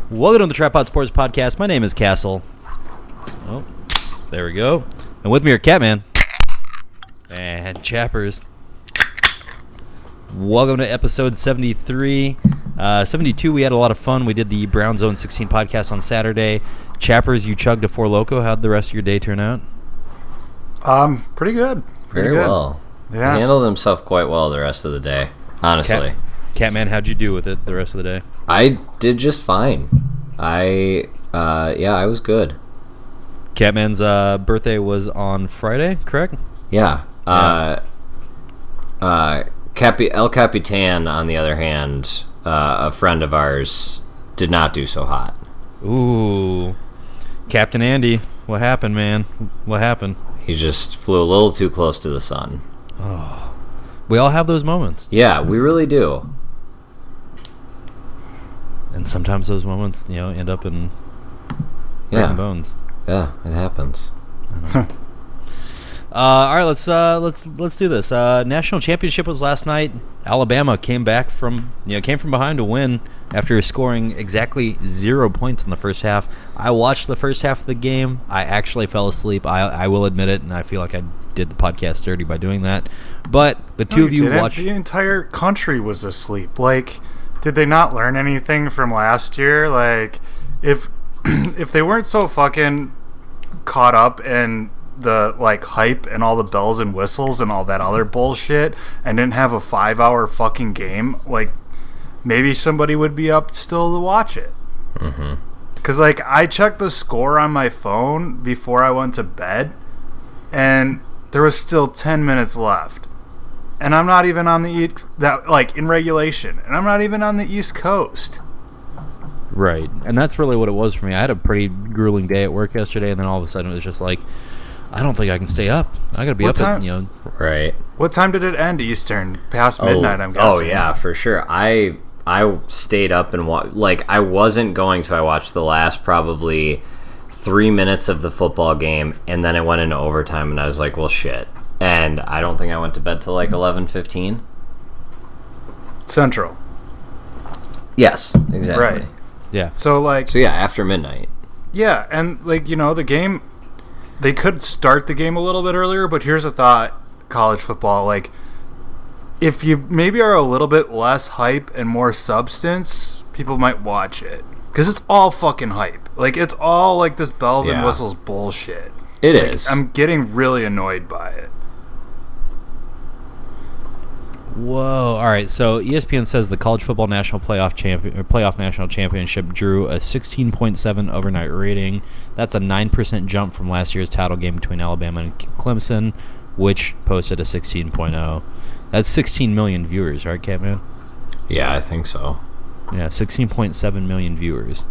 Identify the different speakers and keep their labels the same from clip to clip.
Speaker 1: Welcome to the Tripod Sports Podcast. My name is Castle. Oh, there we go. And with me are Catman and Chappers. Welcome to episode 73. 72, we had a lot of fun. We did the Brown Zone 16 podcast on Saturday. Chappers, you chugged a Four Loko. How'd the rest of your day turn out?
Speaker 2: Pretty good.
Speaker 3: Very well.
Speaker 2: Yeah.
Speaker 3: He handled himself quite well the rest of the day, honestly.
Speaker 1: Catman, how'd you do with it the rest of the day?
Speaker 3: I did just fine. I was good.
Speaker 1: Catman's birthday was on Friday, correct?
Speaker 3: Yeah. El Capitan, on the other hand, a friend of ours, did not do so hot.
Speaker 1: Ooh. Captain Andy, what happened, man? What happened?
Speaker 3: He just flew a little too close to the sun.
Speaker 1: Oh. We all have those moments.
Speaker 3: Yeah, we really do.
Speaker 1: And sometimes those moments, end up in breaking bones.
Speaker 3: Yeah, it happens.
Speaker 1: All right, let's do this. National championship was last night. Alabama came from behind to win after scoring exactly 0 points in the first half. I watched the first half of the game. I actually fell asleep. I will admit it, and I feel like I did the podcast dirty by doing that. But the two of you watched.
Speaker 2: The entire country was asleep. Like, did they not learn anything from last year? Like, if they weren't so fucking caught up in the hype and all the bells and whistles and all that other bullshit and didn't have a 5-hour fucking game, maybe somebody would be up still to watch it.
Speaker 3: Mm-hmm.
Speaker 2: Because I checked the score on my phone before I went to bed, and there was still 10 minutes left, and I'm not even on the in regulation, and I'm not even on the East Coast.
Speaker 1: Right, and that's really what it was for me. I had a pretty grueling day at work yesterday, and then all of a sudden it was just like, I don't think I can stay up. I gotta be up at,
Speaker 3: Right.
Speaker 2: What time did it end Eastern? Past midnight, I'm guessing.
Speaker 3: Oh, yeah, for sure. I stayed up and I wasn't going to. I watched the last probably 3 minutes of the football game, and then it went into overtime, and I was like, well, shit. And I don't think I went to bed till 11:15.
Speaker 2: Central.
Speaker 3: Yes, exactly.
Speaker 2: Right.
Speaker 1: Yeah.
Speaker 2: So
Speaker 3: yeah, after midnight.
Speaker 2: Yeah, and the game, they could start the game a little bit earlier, but here's a thought, college football, if you maybe are a little bit less hype and more substance, people might watch it. Because it's all fucking hype. It's all this bells and whistles bullshit.
Speaker 3: It is.
Speaker 2: I'm getting really annoyed by it.
Speaker 1: Whoa! All right, so ESPN says the college football national playoff national championship drew a 16.7 overnight rating. That's a 9% jump from last year's title game between Alabama and Clemson, which posted a 16.0. That's 16 million viewers, right, Catman?
Speaker 3: Yeah, I think so.
Speaker 1: Yeah, 16.7 million viewers.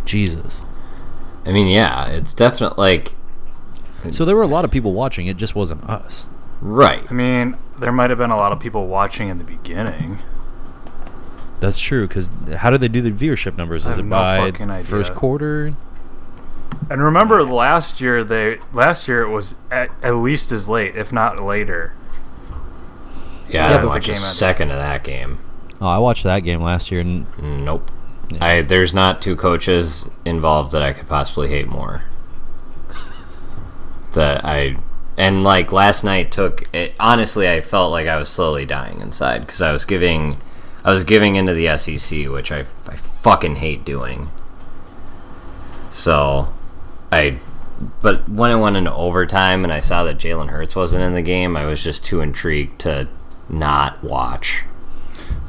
Speaker 1: Jesus.
Speaker 3: I mean, yeah, it's definitely
Speaker 1: So there were a lot of people watching. It just wasn't us.
Speaker 3: Right.
Speaker 2: I mean, there might have been a lot of people watching in the beginning.
Speaker 1: That's true, because how do they do the viewership numbers? Is it by first quarter?
Speaker 2: And remember, last year it was at least as late, if not later.
Speaker 3: Yeah, I watched a second of that game.
Speaker 1: Oh, I watched that game last year.
Speaker 3: Nope.
Speaker 1: Yeah.
Speaker 3: There's not two coaches involved that I could possibly hate more. And last night took it. Honestly, I felt like I was slowly dying inside because I was giving into the SEC, which I fucking hate doing. So, but when it went into overtime and I saw that Jalen Hurts wasn't in the game, I was just too intrigued to not watch.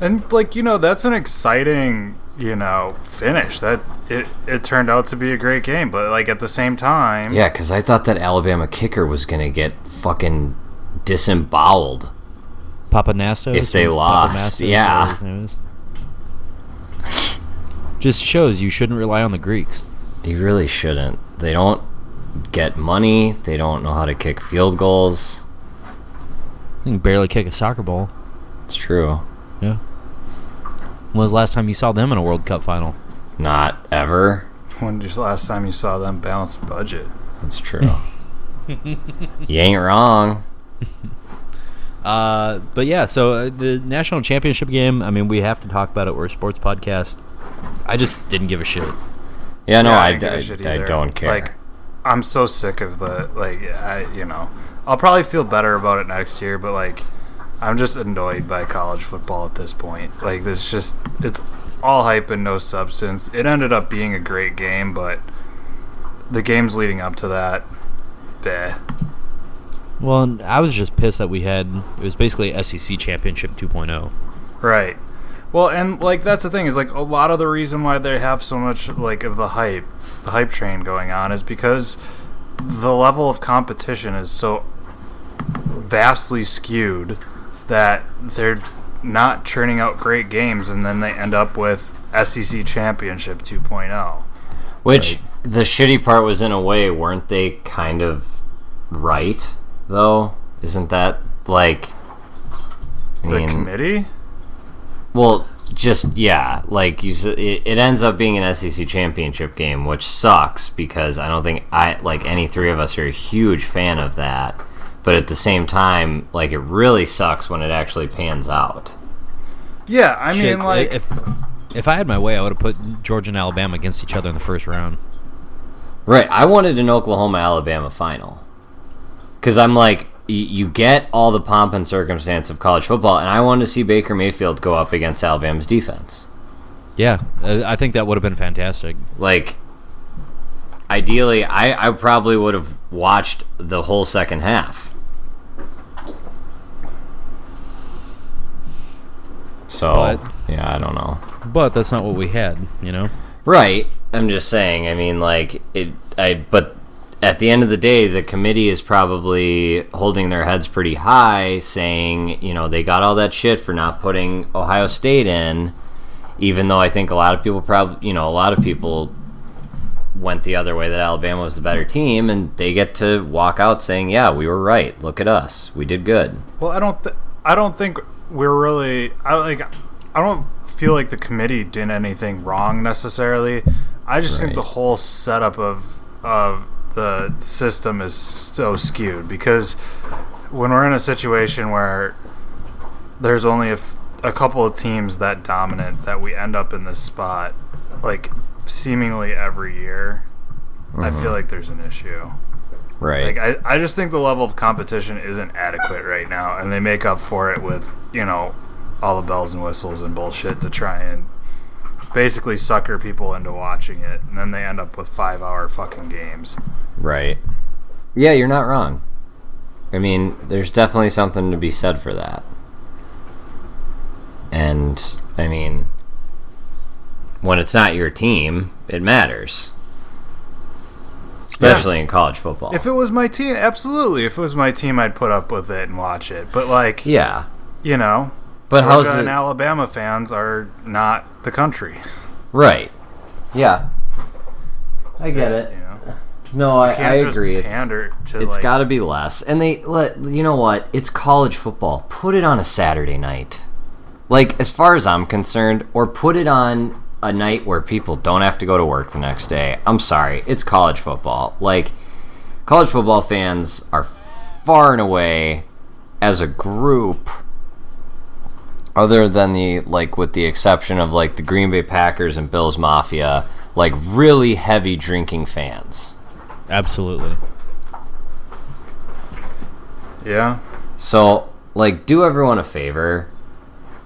Speaker 2: And that's an exciting finish. That it turned out to be a great game, but at the same time,
Speaker 3: yeah, because I thought that Alabama kicker was gonna get fucking disemboweled.
Speaker 1: Papanastos,
Speaker 3: if they lost. Yeah,
Speaker 1: just shows you shouldn't rely on the Greeks.
Speaker 3: You really shouldn't. They don't get money. They don't know how to kick field goals.
Speaker 1: They can barely kick a soccer ball.
Speaker 3: It's true.
Speaker 1: Yeah. When was the last time you saw them in a World Cup final?
Speaker 3: Not ever.
Speaker 2: When was the last time you saw them balance budget?
Speaker 3: That's true. You ain't wrong.
Speaker 1: But yeah, so the national championship game, I mean, we have to talk about it. We're a sports podcast. I just didn't give a shit.
Speaker 3: Yeah, no, I
Speaker 2: didn't give a shit either.
Speaker 3: don't care.
Speaker 2: Like, I'm so sick of I'll probably feel better about it next year, but like, I'm just annoyed by college football at this point. Like, it's all hype and no substance. It ended up being a great game, but the games leading up to that, bleh.
Speaker 1: Well, I was just pissed that it was basically SEC Championship 2.0.
Speaker 2: Right. Well, and like that's the thing is like a lot of the reason why they have so much like of the hype train going on is because the level of competition is so vastly skewed that they're not churning out great games, and then they end up with SEC Championship 2.0.
Speaker 3: Which
Speaker 1: Right.
Speaker 3: the shitty part was, in a way, weren't they kind of right though? Isn't that like
Speaker 2: The committee?
Speaker 3: Well, just yeah, like you said, it ends up being an SEC championship game, which sucks because I don't think any three of us are a huge fan of that. But at the same time, like, it really sucks when it actually pans out.
Speaker 2: Yeah, I
Speaker 1: Shit,
Speaker 2: mean, like,
Speaker 1: if I had my way, I would have put Georgia and Alabama against each other in the first round.
Speaker 3: Right, I wanted an Oklahoma-Alabama final. Because I'm like, you get all the pomp and circumstance of college football, and I wanted to see Baker Mayfield go up against Alabama's defense.
Speaker 1: Yeah, I think that would have been fantastic.
Speaker 3: Like, ideally, I probably would have watched the whole second half. So, yeah, I don't know.
Speaker 1: But that's not what we had, you know?
Speaker 3: Right. I'm just saying, I mean, like, but at the end of the day, the committee is probably holding their heads pretty high, saying, you know, they got all that shit for not putting Ohio State in, even though I think a lot of people went the other way, that Alabama was the better team, and they get to walk out saying, yeah, we were right. Look at us. We did good.
Speaker 2: well, I don't think we're really. I don't feel like the committee did anything wrong necessarily. I just think
Speaker 3: Right.
Speaker 2: the whole setup of the system is so skewed because when we're in a situation where there's only a couple of teams that dominant that we end up in this spot, like seemingly every year, I feel like there's an issue.
Speaker 3: Right.
Speaker 2: Like I just think the level of competition isn't adequate right now, and they make up for it with, you know, all the bells and whistles and bullshit to try and basically sucker people into watching it, and then they end up with 5-hour fucking games.
Speaker 3: Right. Yeah, you're not wrong. I mean, there's definitely something to be said for that. And, I mean, when it's not your team, it matters. Especially in college football.
Speaker 2: If it was my team, absolutely. If it was my team, I'd put up with it and watch it. But, like,
Speaker 3: Yeah.
Speaker 2: you know,
Speaker 3: But how's
Speaker 2: Georgia
Speaker 3: it...
Speaker 2: and Alabama fans are not the country.
Speaker 3: Right. Yeah. I get it.
Speaker 2: You know?
Speaker 3: No, I
Speaker 2: Can't just
Speaker 3: agree.
Speaker 2: pander to,
Speaker 3: It's
Speaker 2: like,
Speaker 3: got to be less. And you know what? It's college football. Put it on a Saturday night. Like, as far as I'm concerned, or put it on a night where people don't have to go to work the next day. I'm sorry. It's college football. Like, college football fans are far and away, as a group, other than with the exception of, like, the Green Bay Packers and Bills Mafia, like, really heavy drinking fans.
Speaker 1: Absolutely.
Speaker 2: Yeah.
Speaker 3: So, like, do everyone a favor.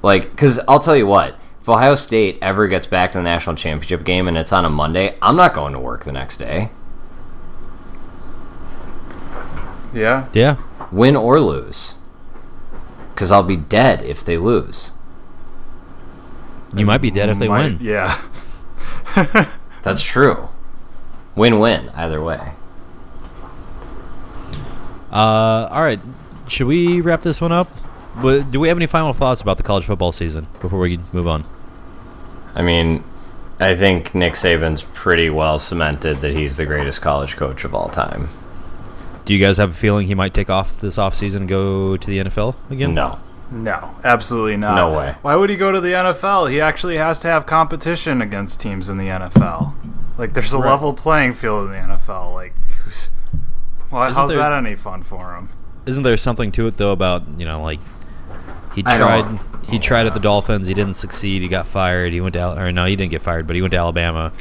Speaker 3: Like, because I'll tell you what, if Ohio State ever gets back to the national championship game and it's on a Monday, I'm not going to work the next day.
Speaker 2: Yeah.
Speaker 1: Yeah.
Speaker 3: Win or lose. Because I'll be dead if they lose.
Speaker 1: You might be dead if they win.
Speaker 2: Yeah.
Speaker 3: That's true. Win-win, either way.
Speaker 1: All right. Should we wrap this one up? Do we have any final thoughts about the college football season before we move on?
Speaker 3: I mean, I think Nick Saban's pretty well cemented that he's the greatest college coach of all time.
Speaker 1: Do you guys have a feeling he might take off this offseason and go to the NFL again?
Speaker 3: No.
Speaker 2: No, absolutely not.
Speaker 3: No way.
Speaker 2: Why would he go to the NFL? He actually has to have competition against teams in the NFL. Like, there's a level playing field in the NFL. Like, how's that any fun for him?
Speaker 1: Isn't there something to it, though, about, you know, like, He tried at the Dolphins. He didn't succeed. He got fired. He went to he didn't get fired, but he went to Alabama.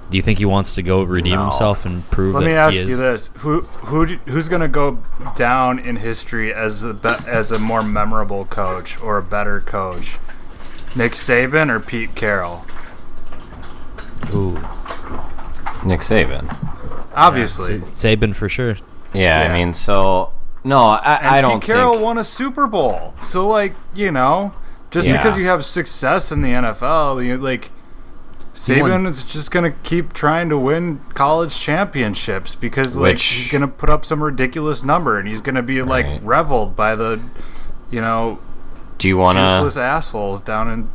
Speaker 1: Do you think he wants to go redeem himself and prove
Speaker 2: Let
Speaker 1: that
Speaker 2: me ask
Speaker 1: he is?
Speaker 2: you this: who's going to go down in history as a more memorable coach or a better coach? Nick Saban or Pete Carroll?
Speaker 1: Ooh,
Speaker 3: Nick Saban.
Speaker 2: Obviously,
Speaker 1: Saban for sure.
Speaker 3: Yeah, I mean, so no, I don't
Speaker 2: Pete Carroll
Speaker 3: think.
Speaker 2: won a Super Bowl, so just
Speaker 3: Yeah.
Speaker 2: because you have success in the NFL, Saban is just gonna keep trying to win college championships because he's gonna put up some ridiculous number and he's gonna be reveled by the
Speaker 3: Do you want
Speaker 2: toothless
Speaker 3: to?
Speaker 2: assholes down in.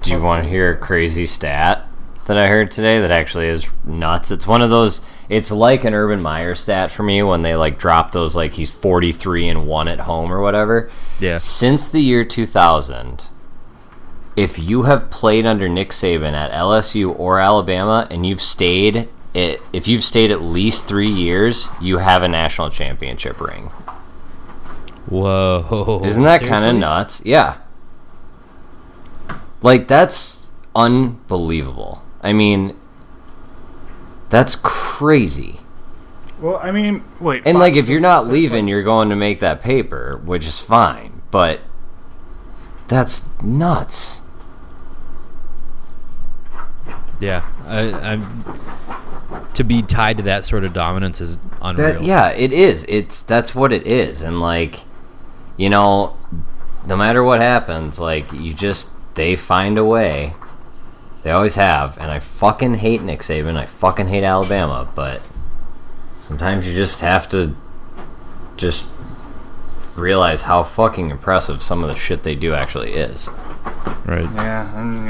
Speaker 3: Do you want to hear a crazy stat that I heard today that actually is nuts? It's one of those. It's like an Urban Meyer stat for me when they drop those he's 43-1 at home or whatever.
Speaker 1: Yeah.
Speaker 3: Since the year 2000, if you have played under Nick Saban at LSU or Alabama and if you've stayed at least 3 years, you have a national championship ring.
Speaker 1: Whoa.
Speaker 3: Isn't that kind of nuts? Yeah. That's unbelievable. I mean, that's crazy.
Speaker 2: Well, I mean, wait.
Speaker 3: And if you're not leaving, you're going to make that paper, which is fine. But that's nuts.
Speaker 1: Yeah, I'm to be tied to that sort of dominance is unreal.
Speaker 3: It is. That's what it is. And no matter what happens, they find a way. They always have. And I fucking hate Nick Saban. I fucking hate Alabama. But sometimes you just have to just realize how fucking impressive some of the shit they do actually is.
Speaker 1: Right.
Speaker 2: Yeah, and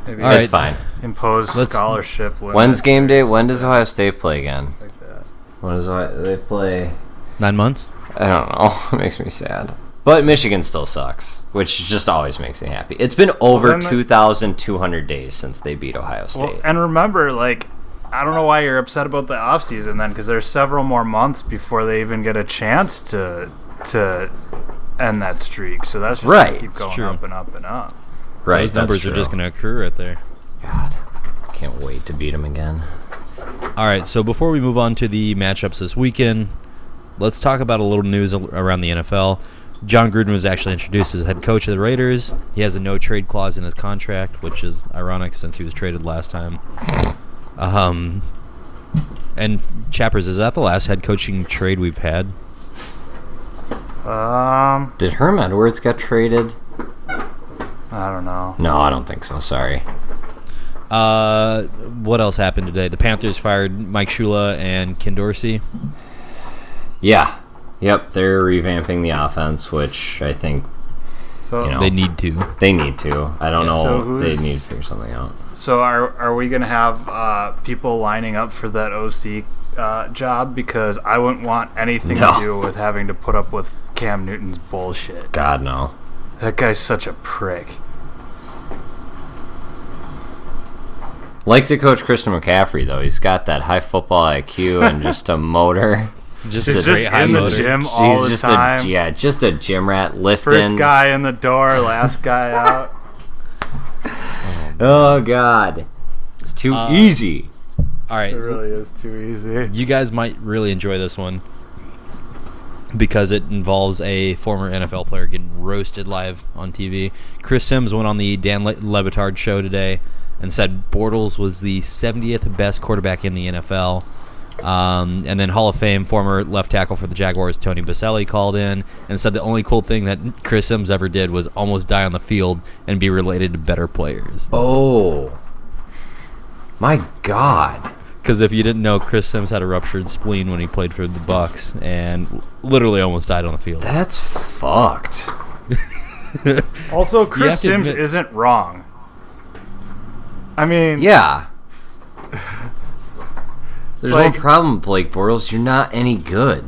Speaker 2: maybe
Speaker 3: It's fine.
Speaker 2: impose scholarship limits.
Speaker 3: When's game day? When does Ohio State play again?
Speaker 2: Like that.
Speaker 3: When does they play?
Speaker 1: 9 months.
Speaker 3: I don't know. It makes me sad. But Michigan still sucks, which just always makes me happy. It's been over 2,200 days since they beat Ohio State.
Speaker 2: Well, and remember, I don't know why you're upset about the offseason then, because there's several more months before they even get a chance to end that streak. So that's just going to keep going up and up and up.
Speaker 3: Right,
Speaker 1: those numbers are just going to accrue right there.
Speaker 3: God, can't wait to beat them again.
Speaker 1: All right, so before we move on to the matchups this weekend, let's talk about a little news around the NFL. John Gruden was actually introduced as head coach of the Raiders. He has a no-trade clause in his contract, which is ironic since he was traded last time. And Chappers, is that the last head coaching trade we've had?
Speaker 3: Did Herm Edwards get traded?
Speaker 2: I don't know.
Speaker 3: No, I don't think so. Sorry.
Speaker 1: What else happened today? The Panthers fired Mike Shula and Ken Dorsey.
Speaker 3: Yeah. Yep, they're revamping the offense, which I think
Speaker 2: So
Speaker 1: they need to.
Speaker 3: they need to. I don't know.
Speaker 2: so
Speaker 3: They need to figure something out.
Speaker 2: So are we gonna have people lining up for that OC job? Because I wouldn't want anything
Speaker 3: No.
Speaker 2: to do with having to put up with Cam Newton's bullshit.
Speaker 3: God, no.
Speaker 2: That guy's such a prick.
Speaker 3: Like to coach Christian McCaffrey, though. He's got that high football IQ and just a motor.
Speaker 1: Just
Speaker 2: He's
Speaker 1: a
Speaker 2: just
Speaker 1: great high
Speaker 2: in the
Speaker 1: motor.
Speaker 2: gym all the
Speaker 3: He's just
Speaker 2: time.
Speaker 3: just a gym rat lifting.
Speaker 2: First guy in the door, last guy out.
Speaker 3: Oh, God. It's too easy.
Speaker 1: All right,
Speaker 2: It really is too easy.
Speaker 1: you guys might really enjoy this one because it involves a former NFL player getting roasted live on TV. Chris Sims went on the Dan Le Batard show today and said Bortles was the 70th best quarterback in the NFL. And then Hall of Fame former left tackle for the Jaguars, Tony Baselli, called in and said the only cool thing that Chris Sims ever did was almost die on the field and be related to better players.
Speaker 3: Oh. My God.
Speaker 1: Because if you didn't know, Chris Sims had a ruptured spleen when he played for the Bucks and literally almost died on the field.
Speaker 3: That's fucked.
Speaker 2: Also,
Speaker 1: You
Speaker 2: Chris
Speaker 1: have to
Speaker 2: Sims
Speaker 1: admit-
Speaker 2: isn't wrong. I mean,
Speaker 3: Yeah. There's
Speaker 2: Like-
Speaker 3: no problem, Blake Bortles. You're not any good.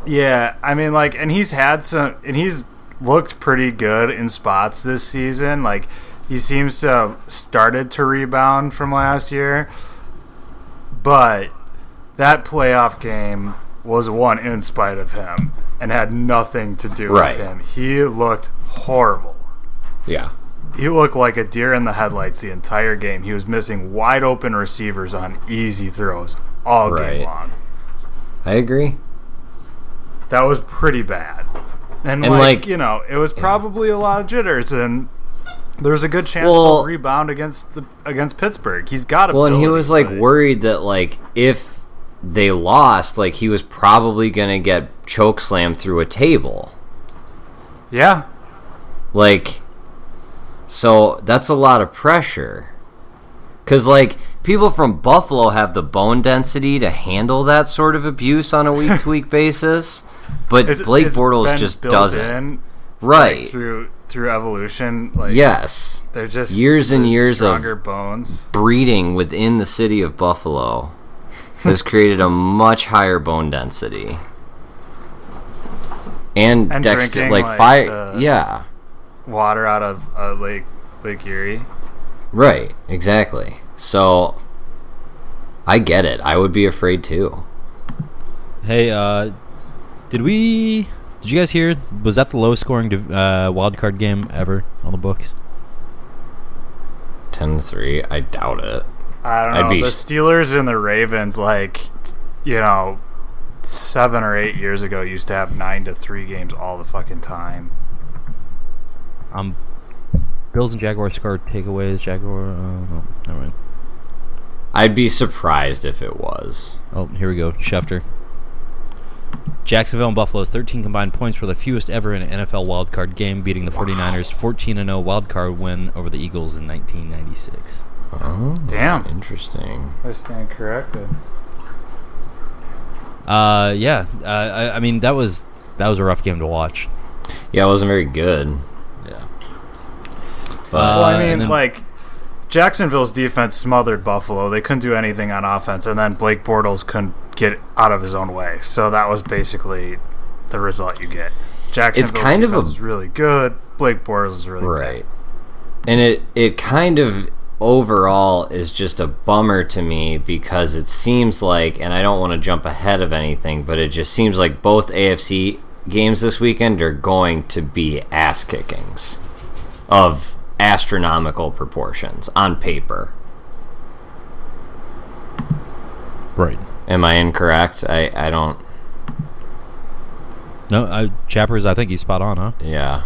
Speaker 2: yeah, I mean, and he's had some, and he's looked pretty good in spots this season. Like, he seems to have started to rebound from last year. But that playoff game was won in spite of him and had nothing to do
Speaker 3: Right.
Speaker 2: with him. He looked horrible.
Speaker 3: Yeah.
Speaker 2: He looked like a deer in the headlights the entire game. He was missing wide open receivers on easy throws all game long.
Speaker 3: I agree.
Speaker 2: That was pretty bad. And like, you know, it was probably a lot of jitters, and there's a good chance he'll rebound against Pittsburgh. He's got ability.
Speaker 3: Well, and he was like worried that like if they lost, like he was probably gonna get chokeslammed through a table.
Speaker 2: Yeah.
Speaker 3: Like, so that's a lot of pressure. 'Cause like people from Buffalo have the bone density to handle that sort of abuse on a week-to-week basis, but Blake Bortles just doesn't. Right.
Speaker 2: Like, through evolution, like
Speaker 3: yes,
Speaker 2: they're just
Speaker 3: years and years
Speaker 2: stronger
Speaker 3: of
Speaker 2: bones
Speaker 3: breeding within the city of Buffalo has created a much higher bone density and Dexter, like fire, yeah,
Speaker 2: water out of Lake Erie.
Speaker 3: Right, exactly. So I get it. I would be afraid too.
Speaker 1: Hey, did you guys hear? Was that the lowest scoring wild card game ever on the books?
Speaker 3: 10-3. I doubt it.
Speaker 2: I don't know. The Steelers and the Ravens, like, you know, 7 or 8 years ago, used to have 9-3 games all the fucking time.
Speaker 1: Bills and Jaguars scored takeaways. No, never mind.
Speaker 3: I'd be surprised if it was.
Speaker 1: Oh, here we go. Schefter. Jacksonville and Buffalo's 13 combined points were the fewest ever in an NFL wildcard game, beating the 49ers' 14-0 wildcard win over the Eagles in 1996.
Speaker 3: Oh,
Speaker 2: damn.
Speaker 3: Interesting.
Speaker 2: I stand corrected.
Speaker 1: Yeah. I mean, that was a rough game to watch.
Speaker 3: Yeah, it wasn't very good.
Speaker 1: Yeah.
Speaker 3: But,
Speaker 2: well, I mean, like, Jacksonville's defense smothered Buffalo. They couldn't do anything on offense, and then Blake Bortles couldn't get out of his own way. So that was basically the result you get. Jacksonville's defense is really good. Blake Bortles is really
Speaker 3: right. Bad. And it kind of overall is just a bummer to me because it seems like, and I don't want to jump ahead of anything, but it just seems like both AFC games this weekend are going to be ass kickings of astronomical proportions on paper.
Speaker 1: Right.
Speaker 3: Am I incorrect? I don't.
Speaker 1: No, Chappers, I think he's spot on, huh?
Speaker 3: Yeah.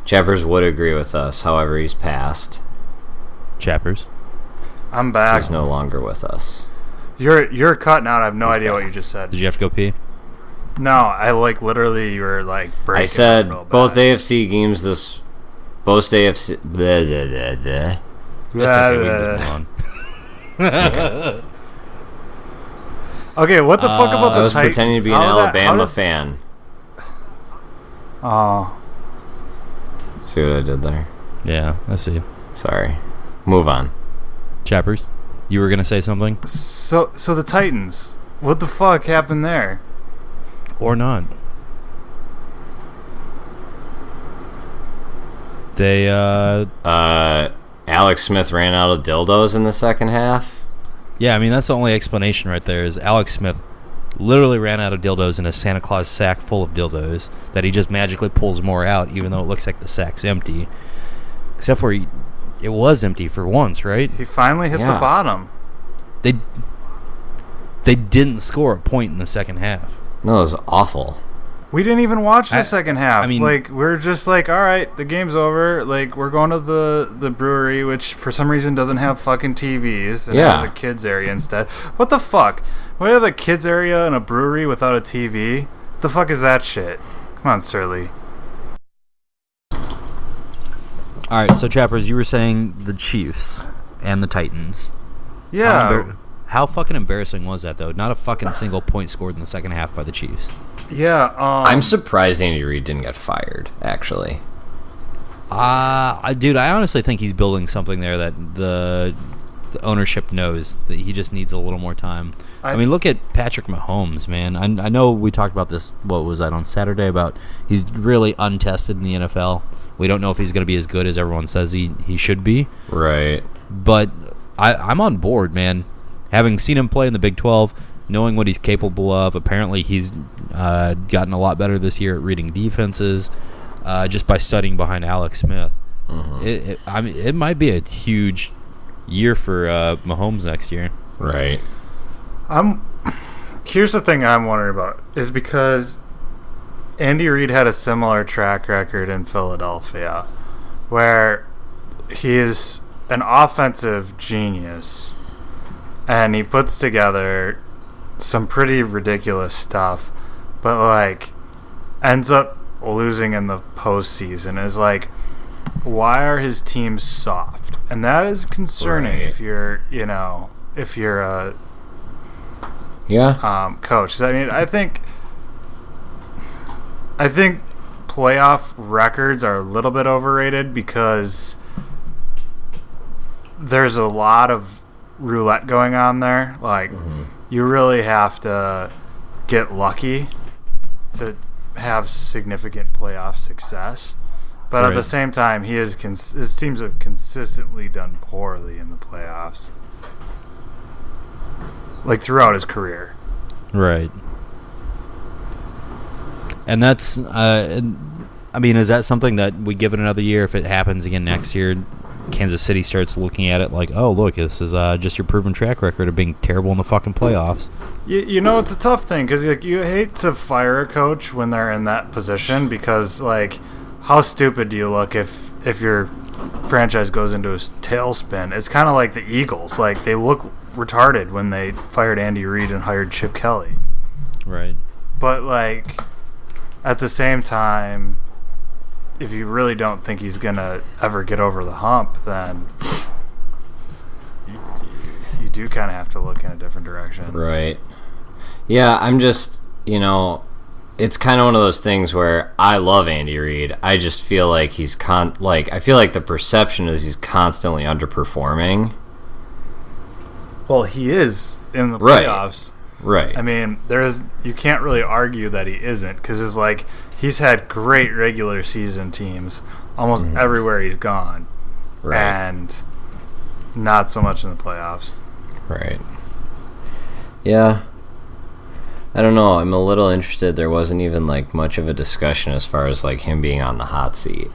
Speaker 3: Chappers would agree with us, however, he's passed.
Speaker 1: Chappers.
Speaker 2: I'm back.
Speaker 3: He's no longer with us.
Speaker 2: You're cutting out. I have no idea what you just said.
Speaker 1: Did you have to go pee?
Speaker 2: No, I literally you were like breaking.
Speaker 3: I said both AFC games this. Both AFC. Blah, blah, blah, blah.
Speaker 1: That's okay, we can just move on.
Speaker 2: Okay, what the fuck about the Titans?
Speaker 3: I was pretending to be an Alabama fan.
Speaker 2: Oh.
Speaker 3: See what I did there?
Speaker 1: Yeah, I see.
Speaker 3: Sorry. Move on.
Speaker 1: Chappers, you were gonna say something?
Speaker 2: So the Titans. What the fuck happened there?
Speaker 1: Or not? They
Speaker 3: Alex Smith ran out of dildos in the second half.
Speaker 1: Yeah, I mean that's the only explanation right there. Is Alex Smith literally ran out of dildos in a Santa Claus sack full of dildos that he just magically pulls more out, even though it looks like the sack's empty. Except for it was empty for once, right?
Speaker 2: He finally hit the bottom.
Speaker 1: They didn't score a point in the second half.
Speaker 3: No, it was awful.
Speaker 2: We didn't even watch the second half.
Speaker 1: I mean,
Speaker 2: like, we're just like, all right, the game's over. Like, we're going to the brewery, which for some reason doesn't have fucking TVs. And has a kids area instead. What the fuck? We have a kids area in a brewery without a TV? What the fuck is that shit? Come on, Surly.
Speaker 1: All right, so Chappers, you were saying the Chiefs and the Titans.
Speaker 2: Yeah.
Speaker 1: How fucking embarrassing was that, though? Not a fucking single point scored in the second half by the Chiefs.
Speaker 2: Yeah.
Speaker 3: I'm surprised Andy Reid didn't get fired, actually.
Speaker 1: Dude, I honestly think he's building something there that the ownership knows that he just needs a little more time. I mean, look at Patrick Mahomes, man. I know we talked about this, what was that, on Saturday, about he's really untested in the NFL. We don't know if he's going to be as good as everyone says he should be.
Speaker 3: Right.
Speaker 1: But I'm on board, man. having seen him play in the Big 12, knowing what he's capable of, apparently he's gotten a lot better this year at reading defenses just by studying behind Alex Smith. Mm-hmm. It might be a huge year for Mahomes next year.
Speaker 3: Right.
Speaker 2: Here's the thing I'm wondering about is because Andy Reid had a similar track record in Philadelphia where he is an offensive genius and he puts together some pretty ridiculous stuff, but like ends up losing in the postseason. Is like, why are his teams soft? And that is concerning if you're a coach. I mean, I think playoff records are a little bit overrated because there's a lot of roulette going on there. Like, you really have to get lucky to have significant playoff success. But at the same time, his teams have consistently done poorly in the playoffs, like throughout his career.
Speaker 1: Right. And that's, I mean, is that something that we give it another year? If it happens again next year, Kansas City starts looking at it like, oh, look, this is just your proven track record of being terrible in the fucking playoffs.
Speaker 2: You know, it's a tough thing because you hate to fire a coach when they're in that position because, like, how stupid do you look if your franchise goes into a tailspin? It's kind of like the Eagles. Like, they look retarded when they fired Andy Reid and hired Chip Kelly.
Speaker 1: Right.
Speaker 2: But, like, at the same time, if you really don't think he's going to ever get over the hump, then you do kind of have to look in a different direction.
Speaker 3: Right. Yeah, I'm just, it's kind of one of those things where I love Andy Reid. I just feel like I feel like the perception is he's constantly underperforming.
Speaker 2: Well, he is in the playoffs.
Speaker 3: Right.
Speaker 2: I mean, you can't really argue that he isn't because it's like he's had great regular season teams almost everywhere he's gone.
Speaker 3: Right.
Speaker 2: And not so much in the playoffs.
Speaker 3: Right. Yeah. I don't know. I'm a little interested. There wasn't even like much of a discussion as far as like him being on the hot seat.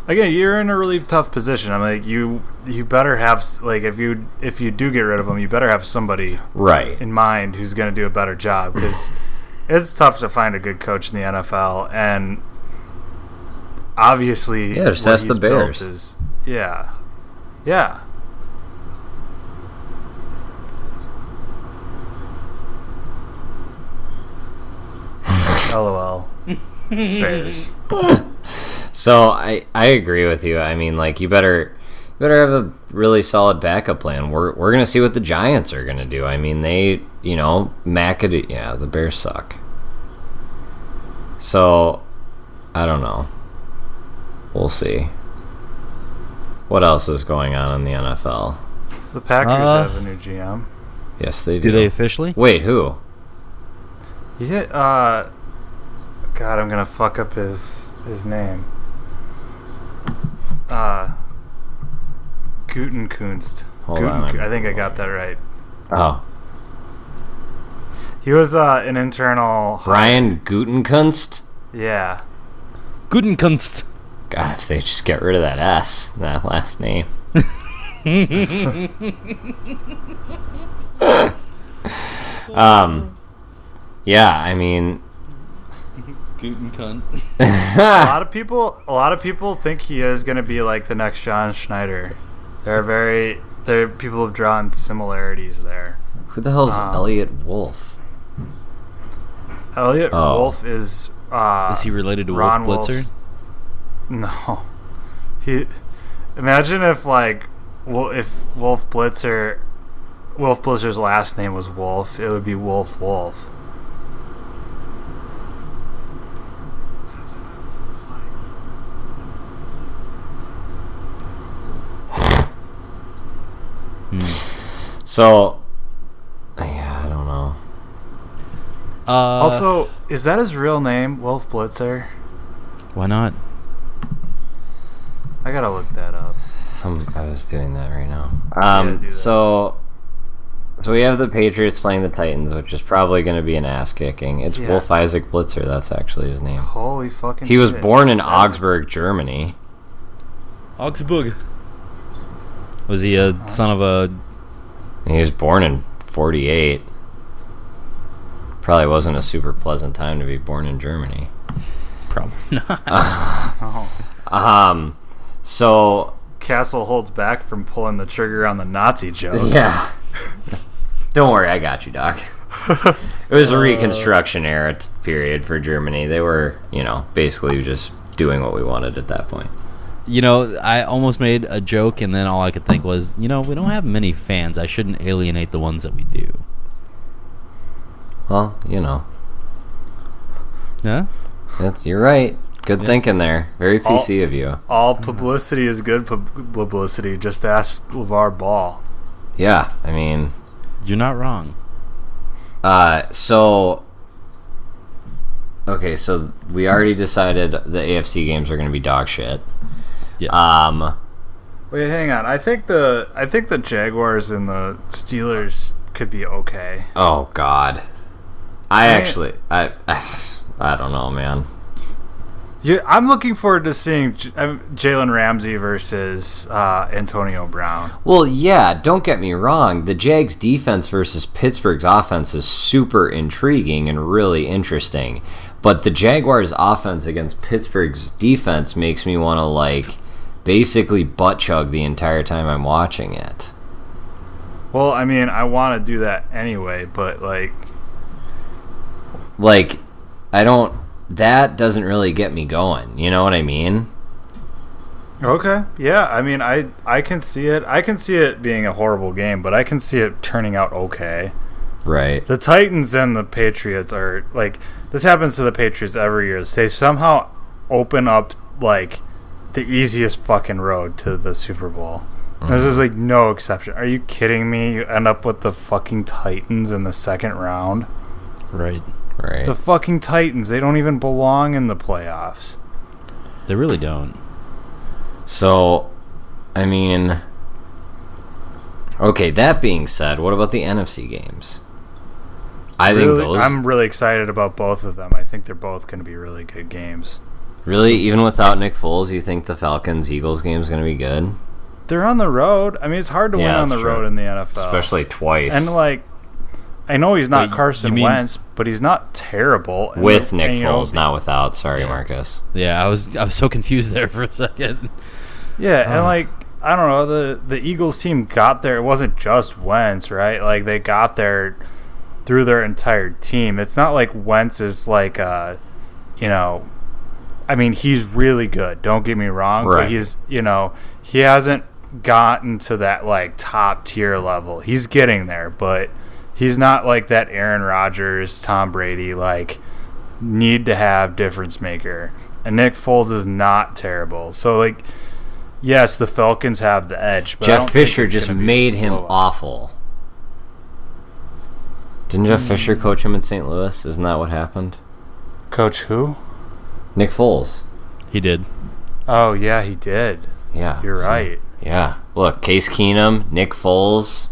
Speaker 2: Again, you're in a really tough position. I'm like, you better have, like, if you do get rid of him, you better have somebody in mind who's going to do a better job because it's tough to find a good coach in the NFL, and obviously,
Speaker 3: just ask the Bears.
Speaker 2: Yeah. LOL. Bears.
Speaker 3: So I agree with you. I mean, like, you better have a really solid backup plan. We're gonna see what the Giants are gonna do. I mean, they, McAdoo. Yeah, the Bears suck. So I don't know. We'll see. What else is going on in the NFL?
Speaker 2: The Packers have a new GM.
Speaker 3: Yes, they do.
Speaker 1: Do they officially?
Speaker 3: Wait, who?
Speaker 2: Yeah. God, I'm gonna fuck up his name. Gutenkunst.
Speaker 3: Hold on.
Speaker 2: I think I got that right.
Speaker 3: Oh.
Speaker 2: He was an internal...
Speaker 3: Brian Gutenkunst?
Speaker 2: Yeah.
Speaker 1: Gutenkunst.
Speaker 3: God, if they just get rid of that S, that last name. Yeah, I mean...
Speaker 1: Gutenkunt.
Speaker 2: A lot of people think he is going to be like the next John Schneider. People have drawn similarities there.
Speaker 3: Who the hell's Elliot Wolf?
Speaker 2: Elliot Wolf is
Speaker 1: he related to
Speaker 2: Ron
Speaker 1: Wolf Blitzer?
Speaker 2: No. Imagine if Wolf Blitzer's last name was Wolf, it would be Wolf.
Speaker 3: So, yeah, I don't know.
Speaker 2: Also, is that his real name, Wolf Blitzer?
Speaker 1: Why not?
Speaker 2: I gotta look that up.
Speaker 3: I was doing that right now.
Speaker 2: Do that.
Speaker 3: So, So we have the Patriots playing the Titans, which is probably going to be an ass kicking. It's Wolf Isaac Blitzer. That's actually his name.
Speaker 2: Holy fucking
Speaker 3: He was
Speaker 2: shit.
Speaker 3: born in Augsburg, Germany.
Speaker 1: Augsburg. Was he a son of a...
Speaker 3: He was born in 48. Probably wasn't a super pleasant time to be born in Germany.
Speaker 1: Probably not.
Speaker 3: So...
Speaker 2: Castle holds back from pulling the trigger on the Nazi joke.
Speaker 3: Yeah. Don't worry, I got you, Doc. It was a Reconstruction era period for Germany. They were, basically just doing what we wanted at that point.
Speaker 1: I almost made a joke, and then all I could think was, we don't have many fans. I shouldn't alienate the ones that we do.
Speaker 3: Well,
Speaker 1: Yeah?
Speaker 3: You're right. Good thinking there. Very PC of you.
Speaker 2: All publicity is good publicity. Just ask LeVar Ball.
Speaker 3: Yeah, I mean...
Speaker 1: You're not wrong.
Speaker 3: So we already decided the AFC games are going to be dog shit.
Speaker 1: Yeah.
Speaker 2: Wait, hang on. I think the Jaguars and the Steelers could be okay.
Speaker 3: Oh God. I don't know, man.
Speaker 2: Yeah, I'm looking forward to seeing Jalen Ramsey versus Antonio Brown.
Speaker 3: Well, yeah, don't get me wrong. The Jags' defense versus Pittsburgh's offense is super intriguing and really interesting. But the Jaguars' offense against Pittsburgh's defense makes me want to, basically butt chug the entire time I'm watching it.
Speaker 2: Well, I mean, I want to do that anyway, but,
Speaker 3: I don't... That doesn't really get me going. You know what I mean?
Speaker 2: Okay. Yeah, I mean, I can see it. I can see it being a horrible game, but I can see it turning out okay.
Speaker 3: Right.
Speaker 2: The Titans and the Patriots are, this happens to the Patriots every year. They somehow open up, the easiest fucking road to the Super Bowl. Mm-hmm. This is, no exception. Are you kidding me? You end up with the fucking Titans in the second round?
Speaker 1: Right.
Speaker 3: Right.
Speaker 2: The fucking Titans, they don't even belong in the playoffs.
Speaker 1: They really don't.
Speaker 3: So, I mean... Okay, that being said, what about the NFC games?
Speaker 2: I'm really excited about both of them. I think they're both going to be really good games.
Speaker 3: Really? Even without Nick Foles, you think the Falcons-Eagles game is going to be good?
Speaker 2: They're on the road. I mean, it's hard to win on the road in the NFL.
Speaker 3: Especially twice.
Speaker 2: And, I know he's not Carson Wentz, but he's not terrible.
Speaker 3: With Nick Foles, not without. Sorry, Marcus.
Speaker 1: Yeah, I was so confused there for a second.
Speaker 2: Yeah, and I don't know, the Eagles team got there. It wasn't just Wentz, right? They got there through their entire team. It's not like Wentz is I mean, he's really good. Don't get me wrong,
Speaker 3: right.
Speaker 2: But he's he hasn't gotten to that top tier level. He's getting there, but he's not like that Aaron Rodgers, Tom Brady, need to have difference maker. And Nick Foles is not terrible. So, yes, the Falcons have the edge. But
Speaker 3: Jeff Fisher just made him awful. Didn't Jeff Fisher coach him in St. Louis? Isn't that what happened?
Speaker 2: Coach who?
Speaker 3: Nick Foles.
Speaker 1: He did.
Speaker 2: Oh, yeah, he did.
Speaker 3: Yeah.
Speaker 2: You're right.
Speaker 3: Yeah. Look, Case Keenum, Nick Foles.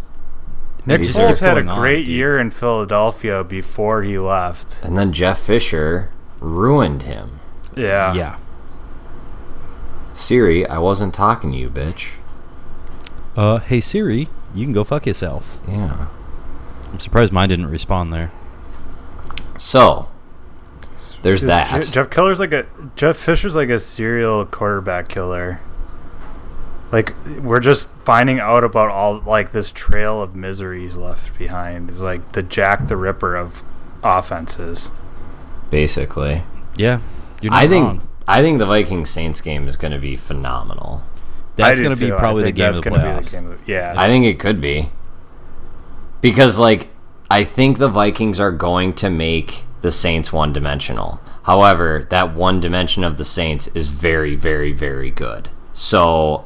Speaker 2: Nick Foles had a great year in Philadelphia before he left.
Speaker 3: And then Jeff Fisher ruined him.
Speaker 2: Yeah.
Speaker 1: Yeah.
Speaker 3: Siri, I wasn't talking to you, bitch.
Speaker 1: Hey Siri, you can go fuck yourself.
Speaker 3: Yeah.
Speaker 1: I'm surprised mine didn't respond there.
Speaker 3: So, there's that.
Speaker 2: Jeff Fisher's like a serial quarterback killer. We're just finding out about all this trail of misery he's left behind. He's like the Jack the Ripper of offenses.
Speaker 3: Basically.
Speaker 1: Yeah. You're not wrong.
Speaker 3: I think the Vikings Saints game is going to be phenomenal.
Speaker 1: That's going to be probably the game of the playoffs.
Speaker 2: Yeah.
Speaker 3: I think it could be. Because I think the Vikings are going to make the Saints one-dimensional. However, that one dimension of the Saints is very, very, very good. So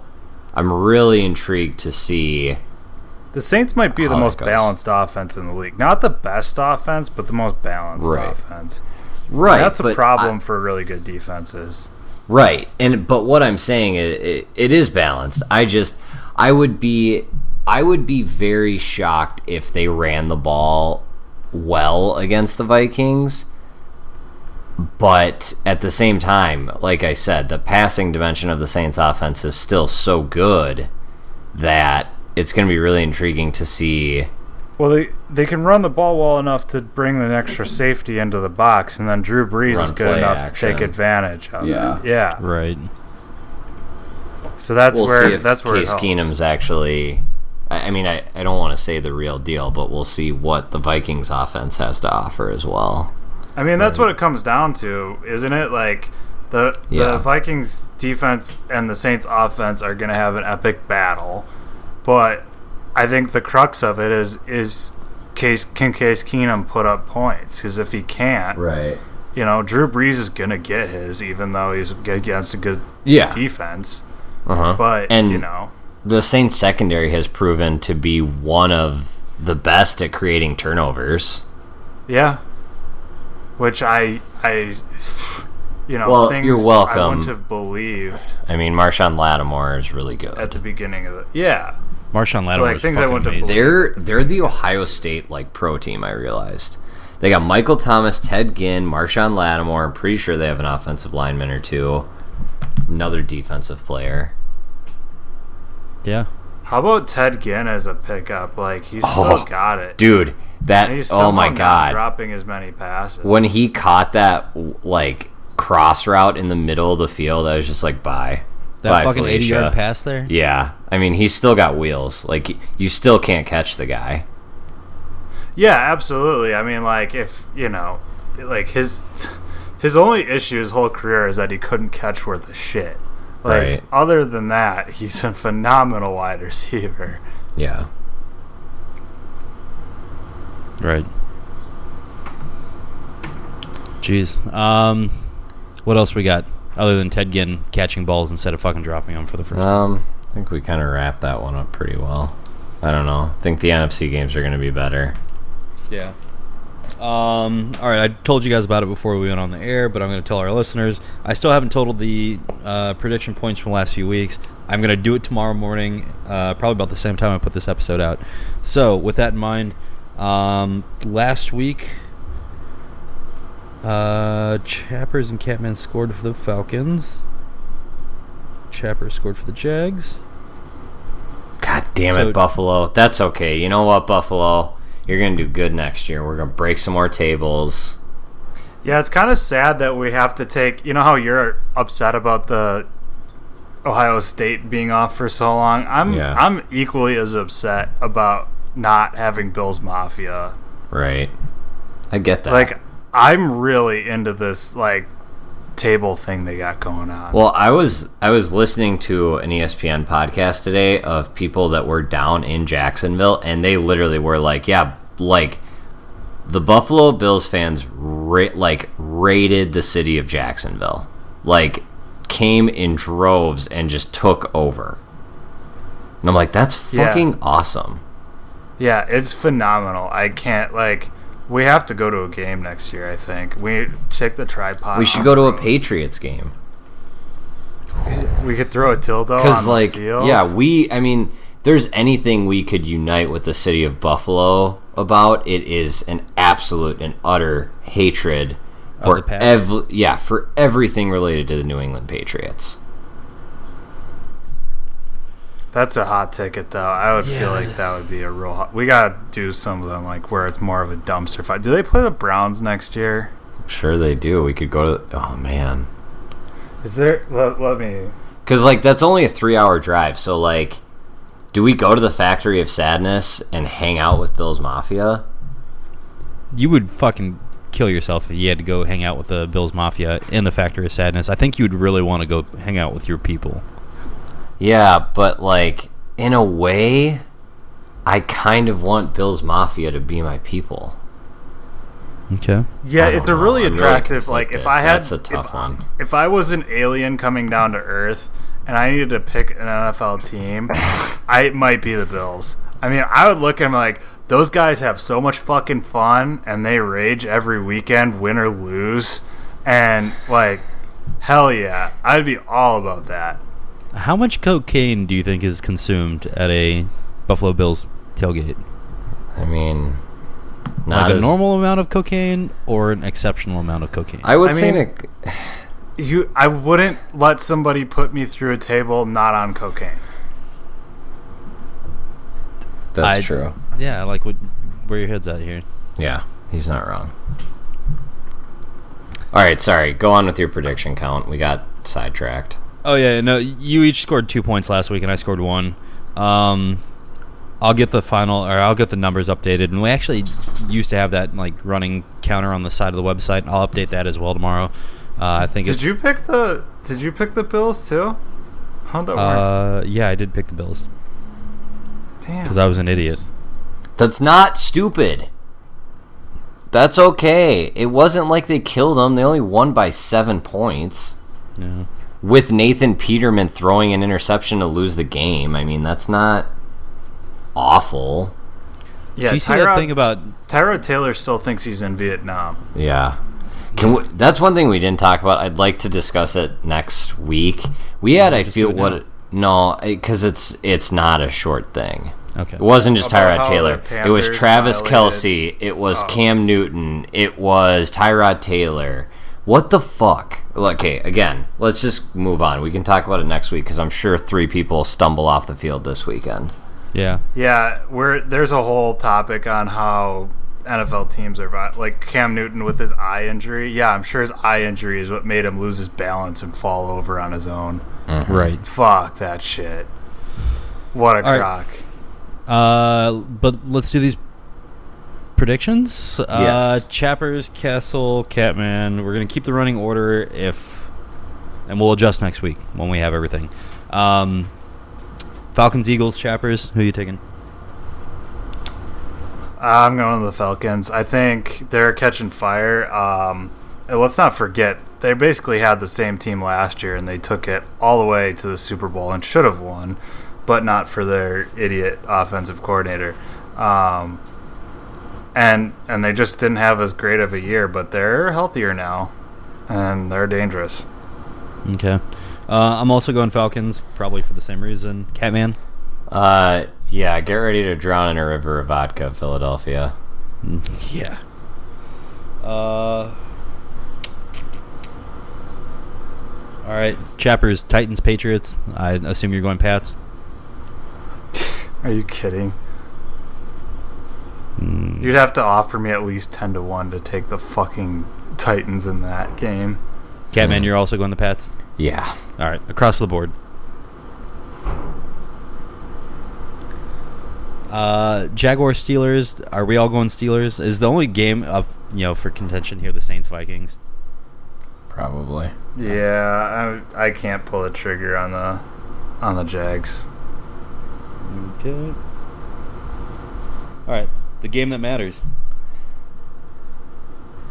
Speaker 3: I'm really intrigued to see.
Speaker 2: The Saints might be the most balanced offense in the league. Not the best offense, but the most balanced offense.
Speaker 3: Right.
Speaker 2: And that's a problem for really good defenses.
Speaker 3: Right. But what I'm saying is it is balanced. I would be I would be very shocked if they ran the ball well against the Vikings. But at the same time, like I said, the passing dimension of the Saints offense is still so good that it's going to be really intriguing to see.
Speaker 2: Well, they can run the ball well enough to bring an extra safety into the box, and then Drew Brees is good enough to take advantage of it. Yeah.
Speaker 1: Right.
Speaker 2: So that's where
Speaker 3: Case
Speaker 2: it helps.
Speaker 3: Keenum's actually. I mean, I don't want to say the real deal, but we'll see what the Vikings offense has to offer as well.
Speaker 2: I mean, that's what it comes down to, isn't it? Like, the Vikings defense and the Saints offense are going to have an epic battle, but I think the crux of it is can Case Keenum put up points? Because if he can't,
Speaker 3: right,
Speaker 2: Drew Brees is going to get his, even though he's against a good defense. But,
Speaker 3: the Saints secondary has proven to be one of the best at creating turnovers.
Speaker 2: Yeah. Which
Speaker 3: well,
Speaker 2: things
Speaker 3: you're welcome.
Speaker 2: I wouldn't have believed.
Speaker 3: I mean, Marshawn Lattimore is really good.
Speaker 2: At the beginning of the
Speaker 1: Marshawn Lattimore is
Speaker 2: things I wouldn't have
Speaker 1: amazing.
Speaker 3: They're the Ohio State pro team, I realized. They got Michael Thomas, Ted Ginn, Marshawn Lattimore. I'm pretty sure they have an offensive lineman or two. Another defensive player.
Speaker 1: Yeah.
Speaker 2: How about Ted Ginn as a pickup? Like, he's still got it.
Speaker 3: Dude,
Speaker 2: and he's
Speaker 3: oh my
Speaker 2: not
Speaker 3: God.
Speaker 2: dropping as many passes.
Speaker 3: When he caught that, cross route in the middle of the field, I was just like, bye.
Speaker 1: That fucking 80-yard pass there?
Speaker 3: Yeah. I mean, he's still got wheels. Like, you still can't catch the guy.
Speaker 2: Yeah, absolutely. I mean, if, his only issue his whole career is that he couldn't catch worth a shit.
Speaker 3: Right.
Speaker 2: Other than that, he's a phenomenal wide receiver.
Speaker 3: Yeah.
Speaker 1: Right. Jeez. What else we got other than Ted Ginn catching balls instead of fucking dropping them for the first time?
Speaker 3: I think we kind of wrapped that one up pretty well. I don't know. I think the NFC games are going to be better.
Speaker 1: Yeah. All right, I told you guys about it before we went on the air, but I'm going to tell our listeners. I still haven't totaled the prediction points from the last few weeks. I'm going to do it tomorrow morning, probably about the same time I put this episode out. So, with that in mind, last week, Chappers and Catman scored for the Falcons. Chapper scored for the Jags.
Speaker 3: God damn it, Buffalo. That's okay. You know what, Buffalo? You're going to do good next year. We're going to break some more tables.
Speaker 2: Yeah, it's kind of sad that we have to take... You know how you're upset about the Ohio State being off for so long? I'm equally as upset about not having Bills Mafia.
Speaker 3: Right. I get that.
Speaker 2: I'm really into this, table thing they got going on.
Speaker 3: Well, I was listening to an ESPN podcast today of people that were down in Jacksonville, and they literally were the Buffalo Bills fans raided the city of Jacksonville, came in droves and just took over. And I'm like, that's fucking awesome.
Speaker 2: Yeah, it's phenomenal. I can't we have to go to a game next year, I think. We check the tripod.
Speaker 3: We should go to a Patriots game.
Speaker 2: We could throw a dildo on the field.
Speaker 3: Yeah, there's anything we could unite with the city of Buffalo about, it is an absolute and utter hatred for for everything related to the New England Patriots.
Speaker 2: That's a hot ticket, though. I would feel like that would be a real hot... We got to do some of them, where it's more of a dumpster fight. Do they play the Browns next year?
Speaker 3: Sure they do. We could go to... Oh, man.
Speaker 2: Is there... Let me...
Speaker 3: Because, that's only a 3-hour drive, so, do we go to the Factory of Sadness and hang out with Bills Mafia?
Speaker 1: You would fucking kill yourself if you had to go hang out with the Bills Mafia in the Factory of Sadness. I think you'd really want to go hang out with your people.
Speaker 3: Yeah, but, in a way, I kind of want Bills Mafia to be my people.
Speaker 1: Okay.
Speaker 2: Yeah, it's a really attractive, if I had...
Speaker 3: That's a tough one.
Speaker 2: If I was an alien coming down to Earth and I needed to pick an NFL team, it might be the Bills. I would look at them those guys have so much fucking fun and they rage every weekend, win or lose. And, hell yeah. I'd be all about that.
Speaker 1: How much cocaine do you think is consumed at a Buffalo Bills tailgate?
Speaker 3: I mean, not
Speaker 1: Like a
Speaker 3: as,
Speaker 1: normal amount of cocaine or an exceptional amount of cocaine?
Speaker 3: I would
Speaker 2: I
Speaker 3: say
Speaker 2: mean, I wouldn't let somebody put me through a table not on cocaine.
Speaker 3: that's true.
Speaker 1: Yeah, like where your head's at here.
Speaker 3: Yeah, he's not wrong. All right, sorry. Go on with your prediction count. We got sidetracked.
Speaker 1: Oh yeah, no, you each scored 2 points last week, and I scored 1. I'll get the numbers updated, and we actually used to have that like running counter on the side of the website. I'll update that as well tomorrow. I think.
Speaker 2: Did you pick the Bills too? How'd that work?
Speaker 1: Yeah, I did pick the Bills
Speaker 2: Damn.
Speaker 1: because I was an idiot.
Speaker 3: That's not stupid. That's okay. It wasn't like they killed them. They only won by 7 points.
Speaker 1: Yeah.
Speaker 3: With Nathan Peterman throwing an interception to lose the game. I mean, that's not awful.
Speaker 2: Yeah,
Speaker 1: Did you see that thing about
Speaker 2: Tyrod Taylor still thinks he's in Vietnam.
Speaker 3: Yeah. That's one thing we didn't talk about. I'd like to discuss it next week. We had, I feel, because it's not a short thing.
Speaker 1: Okay.
Speaker 3: It wasn't just
Speaker 2: About
Speaker 3: Tyrod
Speaker 2: how
Speaker 3: Taylor.
Speaker 2: the
Speaker 3: It was
Speaker 2: Panthers
Speaker 3: Travis
Speaker 2: violated-
Speaker 3: Kelce. It was Cam Newton. It was Tyrod Taylor. What the fuck? Okay, again, let's just move on. We can talk about it next week because I'm sure 3 people stumble off the field this weekend.
Speaker 1: Yeah.
Speaker 2: Yeah, there's a whole topic on how NFL teams are like Cam Newton with his eye injury. Yeah, I'm sure his eye injury is what made him lose his balance and fall over on his own.
Speaker 3: Mm-hmm.
Speaker 1: Right.
Speaker 2: Fuck that shit. What a
Speaker 1: All right.
Speaker 2: crock.
Speaker 1: But let's do these predictions.
Speaker 3: Yes.
Speaker 1: Chappers, Castle, Catman. We're gonna keep the running order and we'll adjust next week when we have everything. Falcons, Eagles, Chappers. Who are you taking?
Speaker 2: I'm going to the Falcons. I think they're catching fire. And let's not forget, they basically had the same team last year, and they took it all the way to the Super Bowl and should have won, but not for their idiot offensive coordinator. And they just didn't have as great of a year, but they're healthier now, and they're dangerous.
Speaker 1: Okay. I'm also going Falcons, probably for the same reason. Catman?
Speaker 3: Yeah, get ready to drown in a river of vodka, Philadelphia.
Speaker 1: Yeah. All right. Chappers, Titans, Patriots. I assume you're going Pats.
Speaker 2: Are you kidding? You'd have to offer me at least 10-1 to take the fucking Titans in that game.
Speaker 1: Catman, you're also going the Pats?
Speaker 3: Yeah.
Speaker 1: All right. Across the board. Jaguars, Steelers. Are we all going Steelers? Is the only game of for contention here the Saints Vikings?
Speaker 3: Probably.
Speaker 2: Yeah, I can't pull the trigger on the Jags.
Speaker 1: Okay. All right. The game that matters.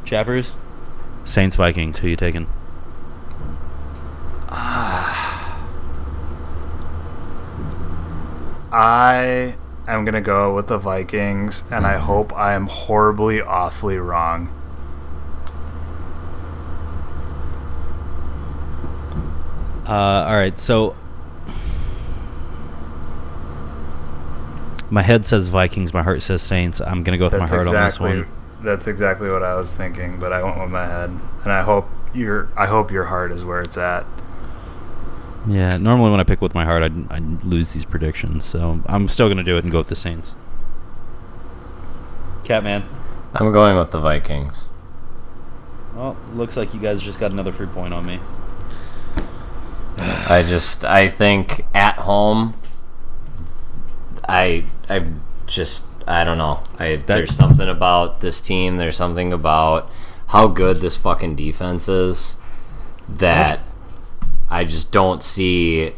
Speaker 1: Chappers, Saints Vikings. Who you taking?
Speaker 2: I am going to go with the Vikings, and I hope I am horribly, awfully wrong.
Speaker 1: All right, so my head says Vikings, my heart says Saints. I'm going to go with my heart on this one.
Speaker 2: That's exactly what I was thinking, but I went with my head, and I hope your heart is where it's at.
Speaker 1: Yeah, normally when I pick with my heart, I'd lose these predictions, so I'm still going to do it and go with the Saints. Catman.
Speaker 3: I'm going with the Vikings.
Speaker 1: Well, looks like you guys just got another free point on me.
Speaker 3: I think at home, I don't know. There's something about this team. There's something about how good this fucking defense is that I just don't see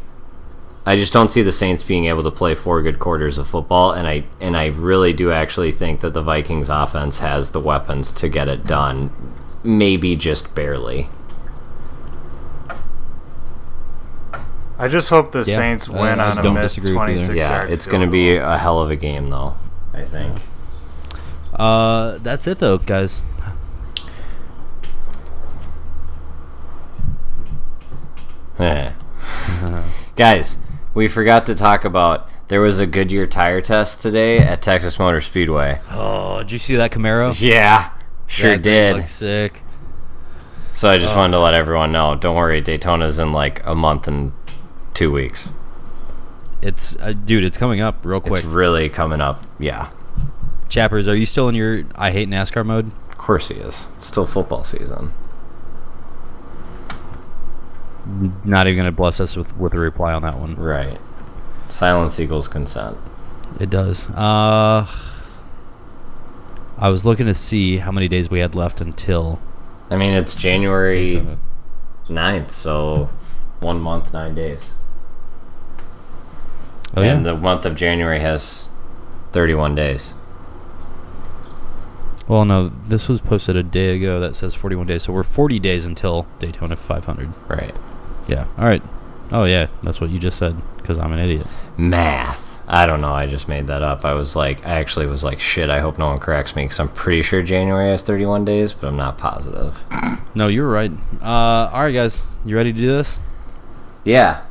Speaker 3: the Saints being able to play 4 good quarters of football, and I really do actually think that the Vikings offense has the weapons to get it done, maybe just barely.
Speaker 2: I just hope the Saints win on a missed 26-yard
Speaker 3: Yeah, it's going to be a hell of a game, though, I think.
Speaker 1: That's it, though, guys.
Speaker 3: Guys, we forgot to talk about There was a Goodyear tire test today at Texas Motor Speedway.
Speaker 1: Oh, did you see that Camaro?
Speaker 3: Yeah, sure
Speaker 1: That thing
Speaker 3: did.
Speaker 1: looks sick.
Speaker 3: So I just wanted to let everyone know. Don't worry, Daytona's in like a month and 2 weeks.
Speaker 1: It's dude, it's coming up real quick.
Speaker 3: It's really coming up. Yeah,
Speaker 1: Chappers, are you still in your I hate NASCAR mode?
Speaker 3: of course he is. It's still football season.
Speaker 1: Not even gonna bless us with a reply on that one.
Speaker 3: Right. Silence equals consent.
Speaker 1: It does. I was looking to see how many days we had left until
Speaker 3: I mean, it's January
Speaker 1: Daytona.
Speaker 3: 9th, so 1 month, 9 days.
Speaker 1: Oh,
Speaker 3: And
Speaker 1: yeah?
Speaker 3: the month of January has 31 days.
Speaker 1: Well, no, this was posted a day ago that says 41 days, so we're 40 days until Daytona 500.
Speaker 3: Right.
Speaker 1: Yeah. All right. Oh, yeah, that's what you just said, because I'm an idiot.
Speaker 3: Math. I don't know. I just made that up. I actually was like, shit, I hope no one corrects me, because I'm pretty sure January has 31 days, but I'm not positive.
Speaker 1: No, you're right. All right, guys, you ready to do this?
Speaker 3: Yeah.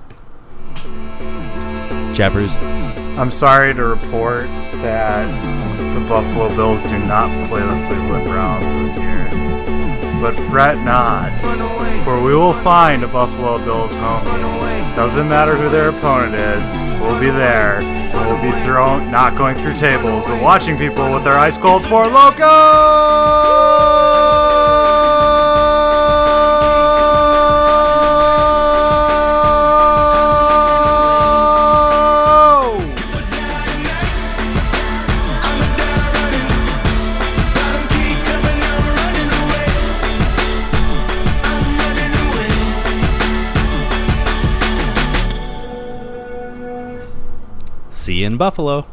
Speaker 1: Chappers.
Speaker 2: I'm sorry to report that the Buffalo Bills do not play the Cleveland Browns this year. But fret not, for we will find a Buffalo Bills home game. Doesn't matter who their opponent is, we'll be there. And we'll be not going through tables, but watching people with their ice cold Four Loko!
Speaker 1: See you in Buffalo.